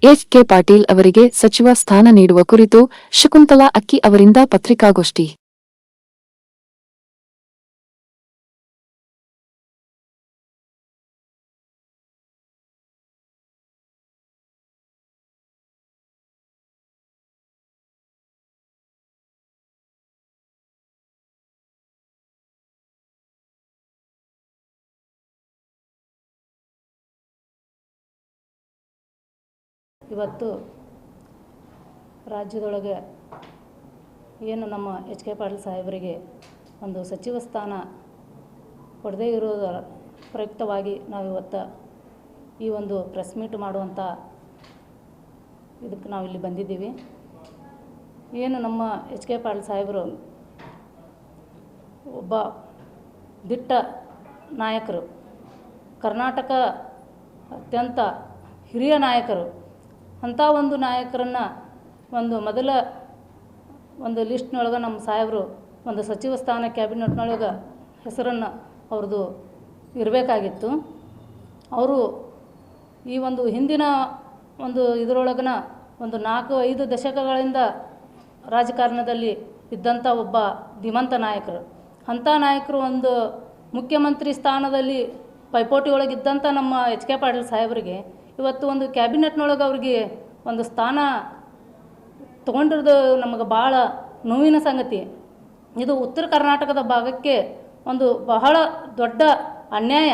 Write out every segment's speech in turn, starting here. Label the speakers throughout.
Speaker 1: HK. Patil ಅವರಿಗೆ ಸಚಿವ ಸ್ಥಾನ ನೀಡುವ ಕುರಿತು ಶಕುಂತಲಾ ಅಕ್ಕಿ ಅವರಿಂದ ಪತ್ರಿಕಾಗೋಷ್ಠಿ.
Speaker 2: ಇವತ್ತು ರಾಜ್ಯದೊಳಗೆ ಏನು ನಮ್ಮ ಎಚ್.ಕೆ. ಪಾಟೀಲ್ ಸಾಹೇಬರಿಗೆ ಒಂದು ಸಚಿವ ಸ್ಥಾನ ಕೊಡದೇ ಇರೋದರ ಪ್ರಯುಕ್ತವಾಗಿ ನಾವು ಇವತ್ತು ಈ ಒಂದು ಪ್ರೆಸ್ ಮೀಟ್ ಮಾಡುವಂಥ ಇದಕ್ಕೆ ನಾವಿಲ್ಲಿ ಬಂದಿದ್ದೀವಿ. ಏನು ನಮ್ಮ ಎಚ್.ಕೆ. ಪಾಟೀಲ್ ಸಾಹೇಬರು ಒಬ್ಬ ದಿಟ್ಟ ನಾಯಕರು, ಕರ್ನಾಟಕ ಅತ್ಯಂತ ಹಿರಿಯ ನಾಯಕರು. ಅಂಥ ಒಂದು ನಾಯಕರನ್ನು ಮೊದಲ ಲಿಸ್ಟ್ನೊಳಗೆ ನಮ್ಮ ಸಾಹೇಬರು ಒಂದು ಸಚಿವ ಸ್ಥಾನ ಕ್ಯಾಬಿನೆಟ್ನೊಳಗೆ ಹೆಸರನ್ನು ಅವ್ರದ್ದು ಇರಬೇಕಾಗಿತ್ತು. ಅವರು ಈ ಹಿಂದಿನ ಇದರೊಳಗನ 4-5 ದಶಕಗಳಿಂದ ರಾಜಕಾರಣದಲ್ಲಿ ಇದ್ದಂಥ ಒಬ್ಬ ಧೀಮಂತ ನಾಯಕರು. ಅಂಥ ನಾಯಕರು ಮುಖ್ಯಮಂತ್ರಿ ಸ್ಥಾನದಲ್ಲಿ ಪೈಪೋಟಿ ಒಳಗಿದ್ದಂಥ ನಮ್ಮ ಎಚ್.ಕೆ. ಪಾಟೀಲ್ ಸಾಹೇಬರಿಗೆ ಇವತ್ತು ಕ್ಯಾಬಿನೆಟ್ನೊಳಗೆ ಅವ್ರಿಗೆ ಸ್ಥಾನ ತೊಗೊಂಡಿರೋದು ನಮಗೆ ಭಾಳ ನೋವಿನ ಸಂಗತಿ. ಇದು ಉತ್ತರ ಕರ್ನಾಟಕದ ಭಾಗಕ್ಕೆ ಬಹಳ ದೊಡ್ಡ ಅನ್ಯಾಯ.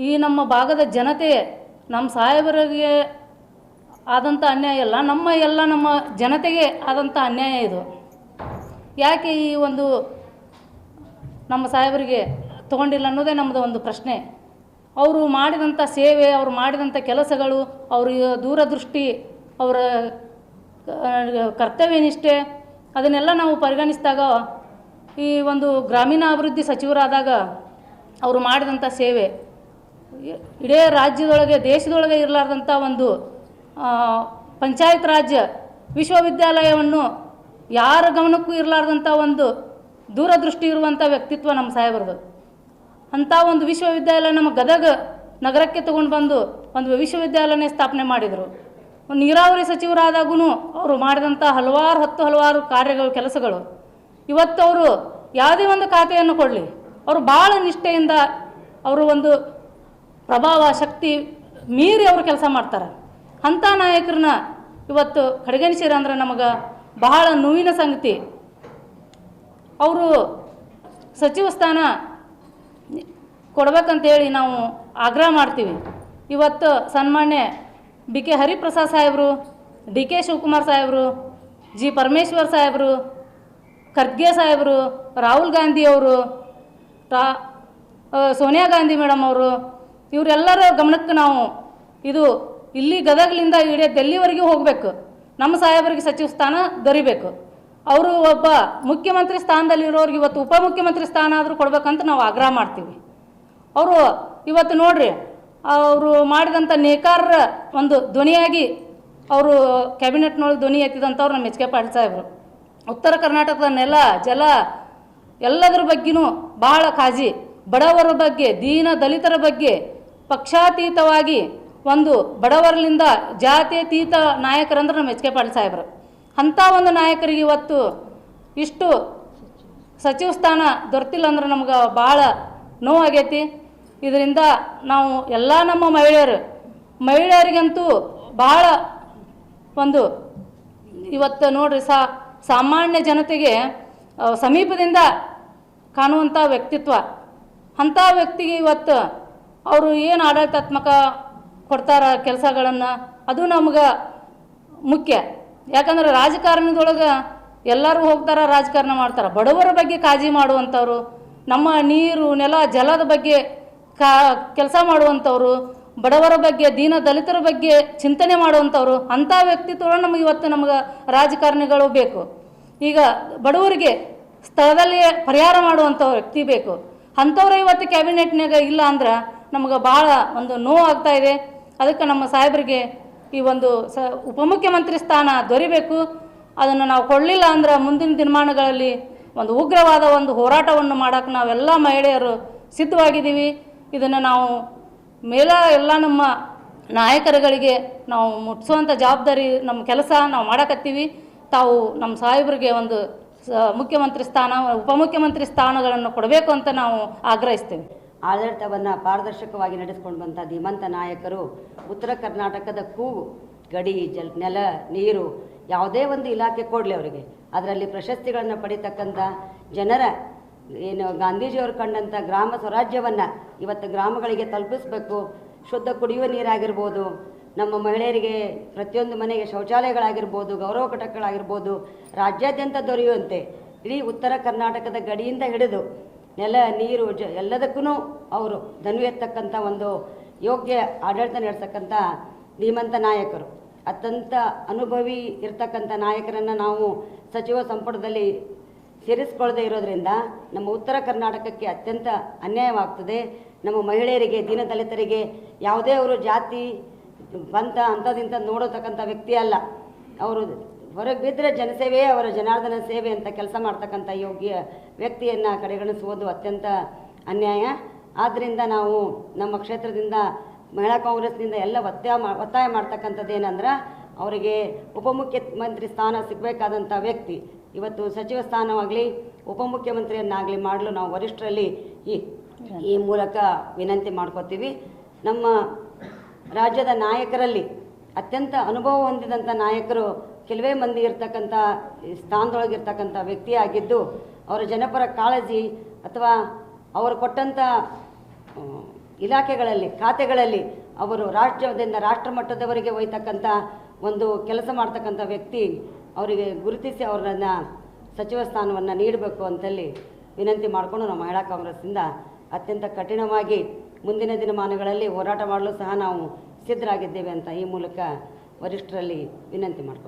Speaker 2: ಈ ನಮ್ಮ ಭಾಗದ ಜನತೆ ನಮ್ಮ ಸಾಹೇಬರಿಗೆ ಆದಂಥ ಅನ್ಯಾಯ ಅಲ್ಲ, ನಮ್ಮ ಜನತೆಗೆ ಆದಂಥ ಅನ್ಯಾಯ ಇದು. ಯಾಕೆ ಈ ನಮ್ಮ ಸಾಹೇಬರಿಗೆ ತೊಗೊಂಡಿಲ್ಲ ಅನ್ನೋದೇ ನಮ್ಮದು ಪ್ರಶ್ನೆ. ಅವರು ಮಾಡಿದಂಥ ಸೇವೆ, ಅವರು ಮಾಡಿದಂಥ ಕೆಲಸಗಳು, ಅವ್ರ ದೂರದೃಷ್ಟಿ, ಅವರ ಕರ್ತವ್ಯ ನಿಷ್ಠೆ, ಅದನ್ನೆಲ್ಲ ನಾವು ಪರಿಗಣಿಸಿದಾಗ ಈ ಗ್ರಾಮೀಣಾಭಿವೃದ್ಧಿ ಸಚಿವರಾದಾಗ ಅವರು ಮಾಡಿದಂಥ ಸೇವೆ, ಇಡೀ ರಾಜ್ಯದೊಳಗೆ ದೇಶದೊಳಗೆ ಇರಲಾರ್ದಂಥ ಪಂಚಾಯತ್ ರಾಜ್ ವಿಶ್ವವಿದ್ಯಾಲಯವನ್ನು ಯಾರ ಗಮನಕ್ಕೂ ಇರಲಾರ್ದಂಥ ದೂರದೃಷ್ಟಿ ಇರುವಂಥ ವ್ಯಕ್ತಿತ್ವ ನಮ್ಮ ಸಾಹೇಬರದು. ಅಂಥ ವಿಶ್ವವಿದ್ಯಾಲಯ ನಮ್ಮ ಗದಗ ನಗರಕ್ಕೆ ತೊಗೊಂಡು ಬಂದು ವಿಶ್ವವಿದ್ಯಾಲಯನೇ ಸ್ಥಾಪನೆ ಮಾಡಿದರು. ನೀರಾವರಿ ಸಚಿವರಾದಾಗೂ ಅವರು ಮಾಡಿದಂಥ ಹಲವಾರು ಕಾರ್ಯಗಳು, ಕೆಲಸಗಳು. ಇವತ್ತು ಅವರು ಯಾವುದೇ ಖಾತೆಯನ್ನು ಕೊಡಲಿ, ಅವರು ಭಾಳ ನಿಷ್ಠೆಯಿಂದ ಅವರು ಪ್ರಭಾವ ಶಕ್ತಿ ಮೀರಿ ಅವರು ಕೆಲಸ ಮಾಡ್ತಾರೆ. ಅಂಥ ನಾಯಕರನ್ನ ಇವತ್ತು ಕಡೆಗಣಿಸಿರಂದ್ರೆ ನಮಗೆ ಬಹಳ ನೋವಿನ ಸಂಗತಿ. ಅವರು ಸಚಿವ ಸ್ಥಾನ ಕೊಡ್ಬೇಕಂತೇಳಿ ನಾವು ಆಗ್ರಹ ಮಾಡ್ತೀವಿ. ಇವತ್ತು ಸನ್ಮಾನ್ಯ ಡಿ.ಕೆ. ಹರಿಪ್ರಸಾದ್ ಸಾಹೇಬರು, ಡಿ.ಕೆ. ಶಿವಕುಮಾರ್ ಸಾಹೇಬರು, ಜಿ. ಪರಮೇಶ್ವರ್ ಸಾಹೇಬರು, ಖರ್ಗೆ ಸಾಹೇಬರು, ರಾಹುಲ್ ಗಾಂಧಿಯವರು, ಸೋನಿಯಾ ಗಾಂಧಿ ಮೇಡಮ್ ಅವರು, ಇವರೆಲ್ಲರ ಗಮನಕ್ಕೆ ನಾವು ಇಲ್ಲಿ ಗದಗಲಿಂದ ಇಡೀ ಡೆಲ್ಲಿವರೆಗೂ ಹೋಗಬೇಕು. ನಮ್ಮ ಸಾಹೇಬರಿಗೆ ಸಚಿವ ಸ್ಥಾನ ದೊರಿಬೇಕು. ಅವರು ಒಬ್ಬ ಮುಖ್ಯಮಂತ್ರಿ ಸ್ಥಾನದಲ್ಲಿರೋರಿಗೆ ಇವತ್ತು ಉಪಮುಖ್ಯಮಂತ್ರಿ ಸ್ಥಾನ ಆದರೂ ಕೊಡ್ಬೇಕಂತ ನಾವು ಆಗ್ರಹ ಮಾಡ್ತೀವಿ. ಅವರು ಇವತ್ತು ನೋಡ್ರಿ, ಅವರು ಮಾಡಿದಂಥ ನೇಕಾರರ ಧ್ವನಿಯಾಗಿ ಅವರು ಕ್ಯಾಬಿನೆಟ್ನೊಳಗೆ ಧ್ವನಿ ಎತ್ತಿದಂಥವ್ರು ನಮ್ಮ ಎಚ್.ಕೆ. ಪಾಟೀಲ್ ಸಾಹೇಬರು. ಉತ್ತರ ಕರ್ನಾಟಕದ ನೆಲ ಜಲ ಎಲ್ಲದರ ಬಗ್ಗೆನೂ ಭಾಳ ಕಾಳಜಿ, ಬಡವರ ಬಗ್ಗೆ, ದೀನ ದಲಿತರ ಬಗ್ಗೆ ಪಕ್ಷಾತೀತವಾಗಿ ಬಡವರಲಿಂದ ಜಾತ್ಯತೀತ ನಾಯಕರಂದ್ರೆ ನಮ್ಮ ಎಚ್.ಕೆ. ಪಾಟೀಲ್ ಸಾಹೇಬರು. ಅಂಥ ನಾಯಕರಿಗೆ ಇವತ್ತು ಇಷ್ಟು ಸಚಿವ ಸ್ಥಾನ ದೊರೆತಿಲ್ಲ ಅಂದ್ರೆ ನಮ್ಗೆ ಭಾಳ ನೋವಾಗೈತಿ. ಇದರಿಂದ ನಾವು ಎಲ್ಲ ನಮ್ಮ ಮಹಿಳೆಯರಿಗಂತೂ ಭಾಳ ಇವತ್ತು ನೋಡ್ರಿ, ಸಾಮಾನ್ಯ ಜನತೆಗೆ ಸಮೀಪದಿಂದ ಕಾಣುವಂಥ ವ್ಯಕ್ತಿತ್ವ. ಅಂಥ ವ್ಯಕ್ತಿಗೆ ಇವತ್ತು ಅವರು ಏನು ಆಡಳಿತಾತ್ಮಕ ಕೊಡ್ತಾರ ಕೆಲಸಗಳನ್ನು, ಅದು ನಮ್ಗೆ ಮುಖ್ಯ. ಯಾಕಂದ್ರೆ ರಾಜಕಾರಣದೊಳಗೆ ಎಲ್ಲರೂ ಹೋಗ್ತಾರೆ, ರಾಜಕಾರಣ ಮಾಡ್ತಾರೆ. ಬಡವರ ಬಗ್ಗೆ ಕಾಳಜಿ ಮಾಡುವಂಥವ್ರು, ನಮ್ಮ ನೀರು ನೆಲ ಜಲದ ಬಗ್ಗೆ ಕೆಲಸ ಮಾಡುವಂಥವ್ರು, ಬಡವರ ಬಗ್ಗೆ, ದೀನ ದಲಿತರ ಬಗ್ಗೆ ಚಿಂತನೆ ಮಾಡುವಂಥವ್ರು, ಅಂಥ ವ್ಯಕ್ತಿತ್ವ ನಮಗೆ ರಾಜಕಾರಣಿಗಳು ಬೇಕು. ಈಗ ಬಡವರಿಗೆ ಸ್ಥಳದಲ್ಲಿಯೇ ಪರಿಹಾರ ಮಾಡುವಂಥ ವ್ಯಕ್ತಿ ಬೇಕು. ಅಂಥವ್ರು ಇವತ್ತು ಕ್ಯಾಬಿನೆಟ್ನಾಗ ಇಲ್ಲ ಅಂದ್ರೆ ನಮಗೆ ಭಾಳ ನೋವು ಆಗ್ತಾಯಿದೆ. ಅದಕ್ಕೆ ನಮ್ಮ ಸಾಹೇಬರಿಗೆ ಈ ಉಪಮುಖ್ಯಮಂತ್ರಿ ಸ್ಥಾನ ದೊರಿಬೇಕು. ಅದನ್ನು ನಾವು ಕೊಡಲಿಲ್ಲ ಅಂದ್ರೆ ಮುಂದಿನ ದಿನಮಾನಗಳಲ್ಲಿ ಉಗ್ರವಾದ ಹೋರಾಟವನ್ನು ಮಾಡೋಕ್ಕೆ ನಾವೆಲ್ಲ ಮಹಿಳೆಯರು ಸಿದ್ಧವಾಗಿದ್ದೀವಿ. ಇದನ್ನು ನಾವು ಎಲ್ಲ ನಮ್ಮ ನಾಯಕರುಗಳಿಗೆ ನಾವು ಮುಟ್ಟಿಸುವಂಥ ಜವಾಬ್ದಾರಿ ನಮ್ಮ ಕೆಲಸ ನಾವು ಮಾಡಕತ್ತೀವಿ. ತಾವು ನಮ್ಮ ಸಾಹೇಬರಿಗೆ ಒಂದು ಮುಖ್ಯಮಂತ್ರಿ ಸ್ಥಾನ, ಉಪಮುಖ್ಯಮಂತ್ರಿ ಸ್ಥಾನಗಳನ್ನು ಕೊಡಬೇಕು ಅಂತ ನಾವು ಆಗ್ರಹಿಸ್ತೇವೆ.
Speaker 3: ಆಡಳಿತವನ್ನು ಪಾರದರ್ಶಕವಾಗಿ ನಡೆಸಿಕೊಂಡು ಬಂಥ ಧೀಮಂತ ನಾಯಕರು ಉತ್ತರ ಕರ್ನಾಟಕದ ಕೂಗು, ಗಡಿ ನೆಲ ನೀರು ಯಾವುದೇ ಒಂದು ಇಲಾಖೆ ಕೊಡಲಿ ಅವರಿಗೆ, ಅದರಲ್ಲಿ ಪ್ರಶಸ್ತಿಗಳನ್ನು ಪಡಿತಕ್ಕಂಥ ಜನರ ಏನು ಗಾಂಧೀಜಿಯವರು ಕಂಡಂಥ ಗ್ರಾಮ ಸ್ವರಾಜ್ಯವನ್ನು ಇವತ್ತು ಗ್ರಾಮಗಳಿಗೆ ತಲುಪಿಸಬೇಕು. ಶುದ್ಧ ಕುಡಿಯುವ ನೀರಾಗಿರ್ಬೋದು, ನಮ್ಮ ಮಹಿಳೆಯರಿಗೆ ಪ್ರತಿಯೊಂದು ಮನೆಗೆ ಶೌಚಾಲಯಗಳಾಗಿರ್ಬೋದು, ಗೌರವ ಘಟಕಗಳಾಗಿರ್ಬೋದು ರಾಜ್ಯಾದ್ಯಂತ ದೊರೆಯುವಂತೆ ಇಡೀ ಉತ್ತರ ಕರ್ನಾಟಕದ ಗಡಿಯಿಂದ ಹಿಡಿದು ನೆಲ ನೀರು ಎಲ್ಲದಕ್ಕೂ ಅವರು ಧನು ಎತ್ತಕ್ಕಂಥ ಒಂದು ಯೋಗ್ಯ ಆಡಳಿತ ನಡೆಸಕ್ಕಂಥ ಧೀಮಂತ ನಾಯಕರು, ಅತ್ಯಂತ ಅನುಭವಿ ಇರ್ತಕ್ಕಂಥ ನಾಯಕರನ್ನು ನಾವು ಸಚಿವ ಸಂಪುಟದಲ್ಲಿ ಸೇರಿಸಿಕೊಳ್ಳದೆ ಇರೋದರಿಂದ ನಮ್ಮ ಉತ್ತರ ಕರ್ನಾಟಕಕ್ಕೆ ಅತ್ಯಂತ ಅನ್ಯಾಯವಾಗ್ತದೆ. ನಮ್ಮ ಮಹಿಳೆಯರಿಗೆ, ದೀನದಲಿತರಿಗೆ ಯಾವುದೇ ಅವರು ಜಾತಿ ಪಂಥ ಅಂಥದಿಂತ ನೋಡತಕ್ಕಂಥ ವ್ಯಕ್ತಿ ಅಲ್ಲ. ಅವರು ಹೊರಗೆ ಬಿದ್ದರೆ ಜನಸೇವೆಯೇ ಅವರ ಜನಾರ್ದನ ಸೇವೆ ಅಂತ ಕೆಲಸ ಮಾಡ್ತಕ್ಕಂಥ ಯೋಗ್ಯ ವ್ಯಕ್ತಿಯನ್ನು ಕಡೆಗಣಿಸುವುದು ಅತ್ಯಂತ ಅನ್ಯಾಯ. ಆದ್ದರಿಂದ ನಾವು ನಮ್ಮ ಕ್ಷೇತ್ರದಿಂದ ಮಹಿಳಾ ಕಾಂಗ್ರೆಸ್ನಿಂದ ಎಲ್ಲ ಒತ್ತಾಯ ಮಾಡ್ತಕ್ಕಂಥದ್ದು ಏನಂದ್ರೆ ಅವರಿಗೆ ಉಪಮುಖ್ಯಮಂತ್ರಿ ಸ್ಥಾನ ಸಿಗಬೇಕಾದಂಥ ವ್ಯಕ್ತಿ ಇವತ್ತು ಸಚಿವ ಸ್ಥಾನವಾಗಲಿ ಉಪಮುಖ್ಯಮಂತ್ರಿಯನ್ನಾಗಲಿ ಮಾಡಲು ನಾವು ವರಿಷ್ಠರಲ್ಲಿ ಈ ಮೂಲಕ ವಿನಂತಿ ಮಾಡ್ಕೋತೀವಿ. ನಮ್ಮ ರಾಜ್ಯದ ನಾಯಕರಲ್ಲಿ ಅತ್ಯಂತ ಅನುಭವ ಹೊಂದಿದಂಥ ನಾಯಕರು ಕೆಲವೇ ಮಂದಿ ಇರ್ತಕ್ಕಂಥ ಸ್ಥಾನದೊಳಗಿರ್ತಕ್ಕಂಥ ವ್ಯಕ್ತಿಯಾಗಿದ್ದು ಅವರ ಜನಪರ ಕಾಳಜಿ ಅಥವಾ ಅವರು ಕೊಟ್ಟಂಥ ಇಲಾಖೆಗಳಲ್ಲಿ ಖಾತೆಗಳಲ್ಲಿ ಅವರು ರಾಜ್ಯದಿಂದ ರಾಷ್ಟ್ರ ಮಟ್ಟದವರೆಗೆ ಒಯ್ತಕ್ಕಂಥ ಒಂದು ಕೆಲಸ ಮಾಡ್ತಕ್ಕಂಥ ವ್ಯಕ್ತಿ, ಅವರಿಗೆ ಗುರುತಿಸಿ ಅವರನ್ನು ಸಚಿವ ಸ್ಥಾನವನ್ನು ನೀಡಬೇಕು ಅಂತಲ್ಲಿ ವಿನಂತಿ ಮಾಡಿಕೊಂಡು ನಾವು ಮಹಿಳಾ ಕಾಂಗ್ರೆಸ್ಸಿಂದ ಅತ್ಯಂತ ಕಠಿಣವಾಗಿ ಮುಂದಿನ ದಿನಮಾನಗಳಲ್ಲಿ ಹೋರಾಟ ಮಾಡಲು ಸಹ ನಾವು ಸಿದ್ಧರಾಗಿದ್ದೇವೆ ಅಂತ ಈ ಮೂಲಕ ವರಿಷ್ಠರಲ್ಲಿ ವಿನಂತಿ ಮಾಡ್ತೀವಿ.